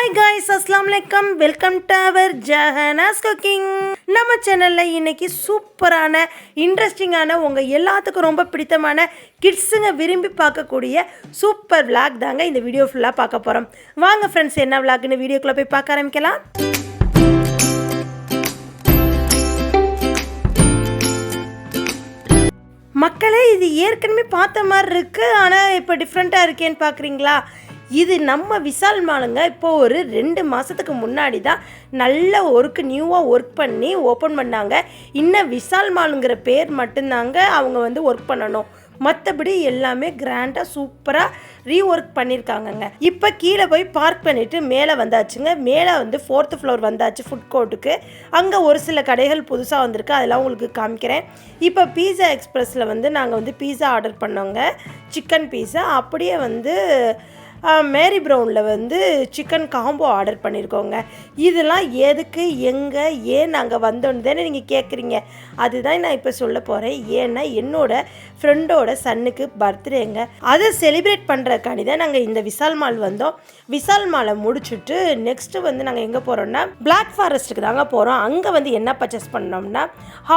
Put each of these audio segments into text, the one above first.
Hi guys, அஸ்ஸலாமு அலைக்கும். Welcome to our Jahana's cooking. நம்ம சேனலில் இன்றைக்கி சூப்பரான இன்ட்ரெஸ்டிங்கான உங்கள் எல்லாத்துக்கும் ரொம்ப பிடித்தமான கிட்ஸுங்க விரும்பி பார்க்கக்கூடிய சூப்பர் விளாக் தாங்க இந்த வீடியோ ஃபுல்லாக பார்க்க போகிறோம். வாங்க ஃப்ரெண்ட்ஸ், என்ன விளாக்னு வீடியோக்குள்ளே போய் பார்க்க ஆரம்பிக்கலாம். மக்களே, இது ஏற்கனவே பார்த்த மாதிரி இருக்குது, ஆனால் இப்போ டிஃப்ரெண்ட்டாக இருக்கேன்னு பார்க்குறீங்களா? இது நம்ம விசால் மாலுங்க. இப்போது ஒரு 2 மாதத்துக்கு முன்னாடி தான் நல்ல நியூவாக ஒர்க் பண்ணி ஓப்பன் பண்ணாங்க. இன்னும் விசால் மாலுங்கிற பேர் மட்டும்தாங்க அவங்க ஒர்க் பண்ணணும். மற்றபடி எல்லாமே கிராண்டாக சூப்பராக ரீஒர்க் பண்ணியிருக்காங்கங்க. இப்போ கீழே போய் பார்க் பண்ணிவிட்டு மேலே வந்தாச்சுங்க. மேலே 4th ஃப்ளோர் வந்தாச்சு ஃபுட் கோர்ட்டுக்கு. அங்கே ஒரு சில கடைகள் புதுசாக வந்திருக்கு, அதெல்லாம் உங்களுக்கு காமிக்கிறேன். இப்போ பீஸா எக்ஸ்பிரஸில் நாங்கள் பீஸா ஆர்டர் பண்ணோங்க. Chicken pizza. அப்படியே மேரி ப்ரௌனில் சிக்கன் காம்போ ஆர்டர் பண்ணியிருக்கோங்க. இதெல்லாம் எதுக்கு, எங்கே, ஏன் நாங்கள் வந்தோன்னு தானே நீங்கள் கேட்குறீங்க. அதுதான் நான் இப்போ சொல்ல போகிறேன். ஏன்னா என்னோடய ஃப்ரெண்டோட சன்னுக்கு பர்த்டேங்க. அதை செலிப்ரேட் பண்ணுறக்காண்டி தான் நாங்கள் இந்த விசால் மால் வந்தோம். விசால் மாலை முடிச்சுட்டு நெக்ஸ்ட்டு நாங்கள் எங்கே போகிறோம்னா பிளாக் ஃபாரஸ்ட்டுக்கு தாங்க போகிறோம். அங்கே என்ன பர்ச்சேஸ் பண்ணோம்னா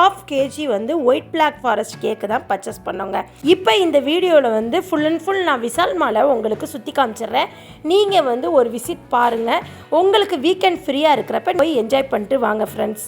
1/2 kg white black forest cake தான் பர்ச்சேஸ் பண்ணோங்க. இப்போ இந்த வீடியோவில் ஃபுல் அண்ட் ஃபுல் நான் விசால் மாலை உங்களுக்கு சுற்றி காமிச்சிடுறேன். நீங்கள் ஒரு விசிட் பாருங்கள். உங்களுக்கு வீக்கெண்ட் ஃப்ரீயாக இருக்கிறப்ப போய் என்ஜாய் பண்ணிட்டு வாங்க ஃப்ரெண்ட்ஸ்.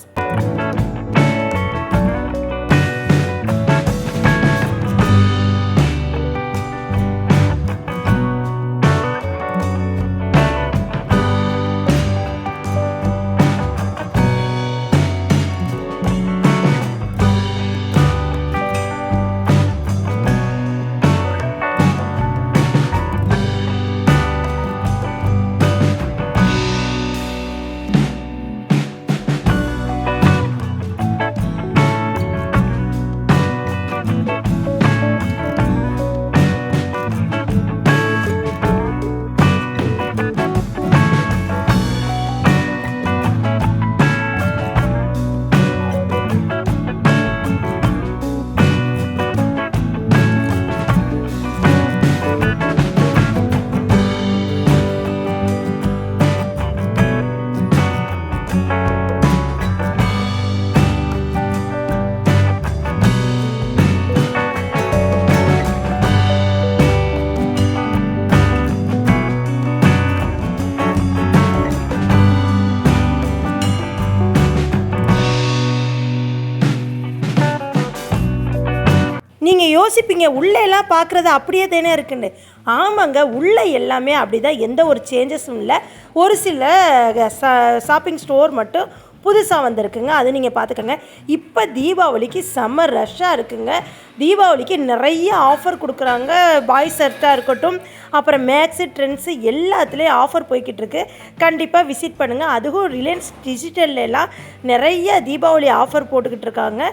நீங்கள் யோசிப்பீங்க, உள்ளே எல்லாம் பார்க்குறது அப்படியே தானே இருக்குன்னு. ஆமாங்க, உள்ளே எல்லாமே அப்படி தான், எந்த ஒரு சேஞ்சஸும் இல்லை. ஒரு சில ஷாப்பிங் ஸ்டோர் மட்டும் புதுசாக வந்திருக்குங்க, அது நீங்கள் பார்த்துக்கோங்க. இப்போ தீபாவளிக்கு செம்ம ரஷ்ஷாக இருக்குங்க. தீபாவளிக்கு நிறைய ஆஃபர் கொடுக்குறாங்க. பாய்ஸ் ஷர்ட்டாக இருக்கட்டும், அப்புறம் மேக்ஸு, ட்ரெண்ட்ஸு எல்லாத்துலேயும் ஆஃபர் போய்கிட்டு இருக்கு. கண்டிப்பாக விசிட் பண்ணுங்கள். அதுவும் ரிலையன்ஸ் டிஜிட்டல்லாம் நிறைய தீபாவளி ஆஃபர் போட்டுக்கிட்டு இருக்காங்க.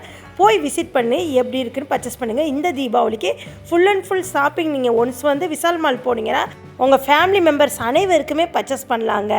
போய் விசிட் பண்ணி எப்படி இருக்குன்னு பர்ச்சேஸ் பண்ணுங்கள். இந்த தீபாவளிக்கு ஃபுல் அண்ட் ஃபுல் ஷாப்பிங் நீங்கள் ஒன்ஸ் விசால் மால் போனீங்கன்னா உங்கள் ஃபேமிலி மெம்பர்ஸ் அனைவருக்குமே பர்ச்சேஸ் பண்ணலாங்க.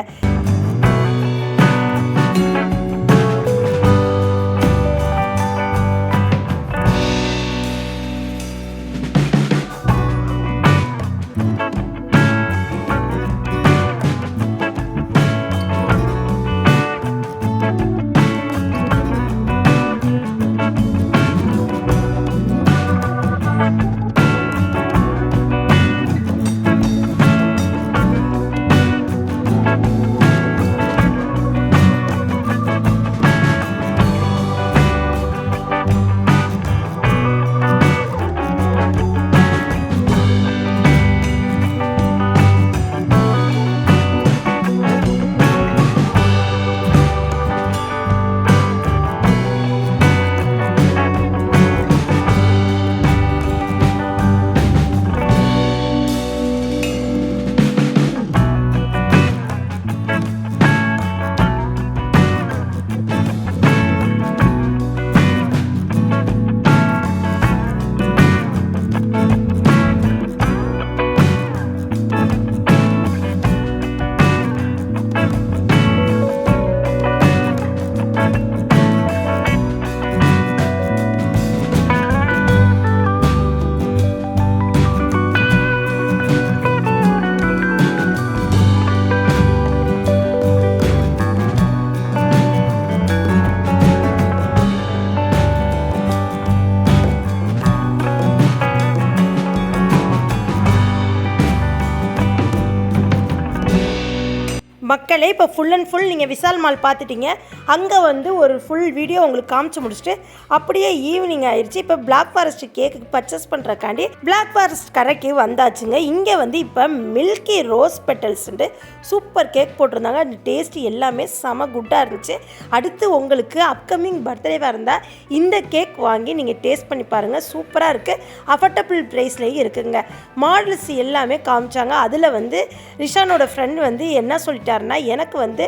மக்களே இப்போ ஃபுல் அண்ட் ஃபுல் நீங்கள் விஷால் மால் பார்த்துட்டீங்க. அங்கே வந்து ஒரு ஃபுல் வீடியோ உங்களுக்கு காமிச்சு முடிச்சுட்டு அப்படியே ஈவினிங் ஆயிடுச்சு. இப்போ பிளாக் ஃபாரஸ்ட் கேக்கு பர்ச்சேஸ் பண்ணுறக்காண்டி பிளாக் ஃபாரஸ்ட் கடைக்கு வந்தாச்சுங்க. இங்கே வந்து இப்போ மில்கி ரோஸ் பெட்டல்ஸ்ன்ட்டு சூப்பர் கேக் போட்டிருந்தாங்க. அந்த டேஸ்ட் எல்லாமே செம குட்டாக இருந்துச்சு. அடுத்து உங்களுக்கு அப்கமிங் பர்த்டேவாக இருந்தால் இந்த கேக் வாங்கி நீங்கள் டேஸ்ட் பண்ணி பாருங்கள். சூப்பராக இருக்குது, அஃபோர்டபுள் ப்ரைஸ்லேயும் இருக்குங்க. மாடல்ஸ் எல்லாமே காமிச்சாங்க. அதில் வந்து ரிஷானோட ஃப்ரெண்ட் வந்து என்ன சொல்லிட்டாருன்னா, எனக்கு வந்து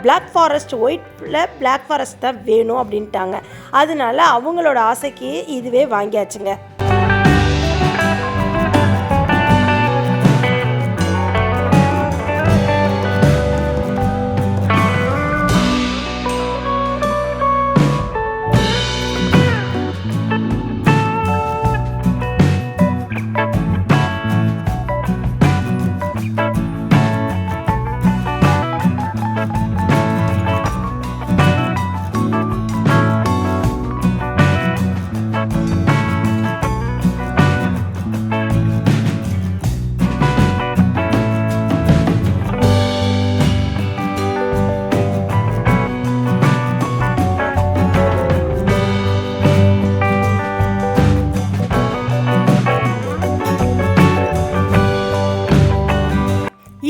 பிளாக் ஃபாரஸ்ட் ஒயிட்டில் பிளாக் ஃபாரஸ்ட் தான் வேணும் அப்படின்ட்டாங்க. அதனால அவங்களோட ஆசைக்கு இதுவே வாங்கியாச்சுங்க.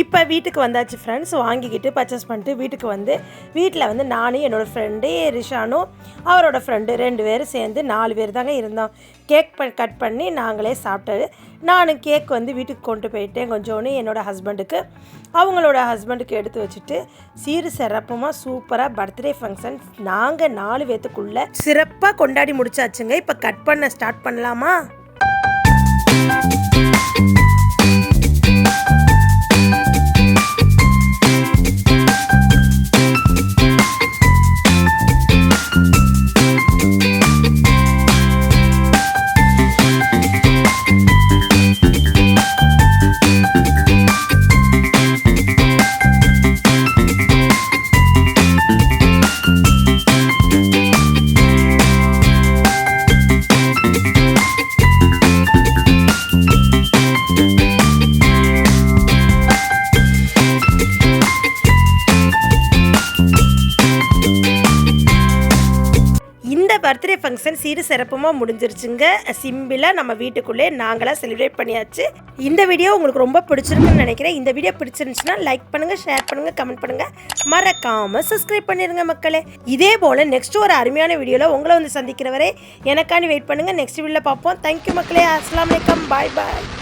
இப்போ வீட்டுக்கு வந்தாச்சு ஃப்ரெண்ட்ஸ். வாங்கிக்கிட்டு பர்ச்சேஸ் பண்ணிட்டு வீட்டுக்கு வந்து வீட்டில் வந்து நானும் என்னோடய ஃப்ரெண்டு ரிஷானும் அவரோட ஃப்ரெண்டு 2 பேரும் சேர்ந்து 4 பேர் தாங்க இருந்தோம். கேக் கட் பண்ணி நாங்களே சாப்பிட்டது. நான் கேக் வந்து வீட்டுக்கு கொண்டு போயிட்டேன். கொஞ்சோன்னு என்னோடய ஹஸ்பண்டுக்கு அவங்களோட ஹஸ்பண்டுக்கு எடுத்து வச்சுட்டு சீரு சிறப்புமாக சூப்பராக பர்த்டே ஃபங்க்ஷன் நாங்கள் 4 பேர்த்துக்குள்ளே சிறப்பாக கொண்டாடி முடிச்சாச்சுங்க. இப்போ கட் பண்ண ஸ்டார்ட் பண்ணலாமா? பர்த்டே ஃபங்க்ஷன் சீரு சிறப்புமாக முடிஞ்சிருச்சுங்க. சிம்பிளாக நம்ம வீட்டுக்குள்ளே நாங்களாம் செலிப்ரேட் பண்ணியாச்சு. இந்த வீடியோ உங்களுக்கு ரொம்ப பிடிச்சிருக்குன்னு நினைக்கிறேன். இந்த வீடியோ பிடிச்சிருந்துச்சுன்னா லைக் பண்ணுங்கள், ஷேர் பண்ணுங்கள், கமெண்ட் பண்ணுங்கள், மறக்காமல் சப்ஸ்கிரைப் பண்ணிடுங்க மக்களே. இதே போல் நெக்ஸ்ட் ஒரு அருமையான வீடியோவில் உங்களை வந்து சந்திக்கிறவரை எனக்காண்டி வெயிட் பண்ணுங்கள். நெக்ஸ்ட் வீடியோவில் பார்ப்போம். தேங்க்யூ மக்களே. அஸ்ஸலாமு அலைக்கும். பாய் பாய்.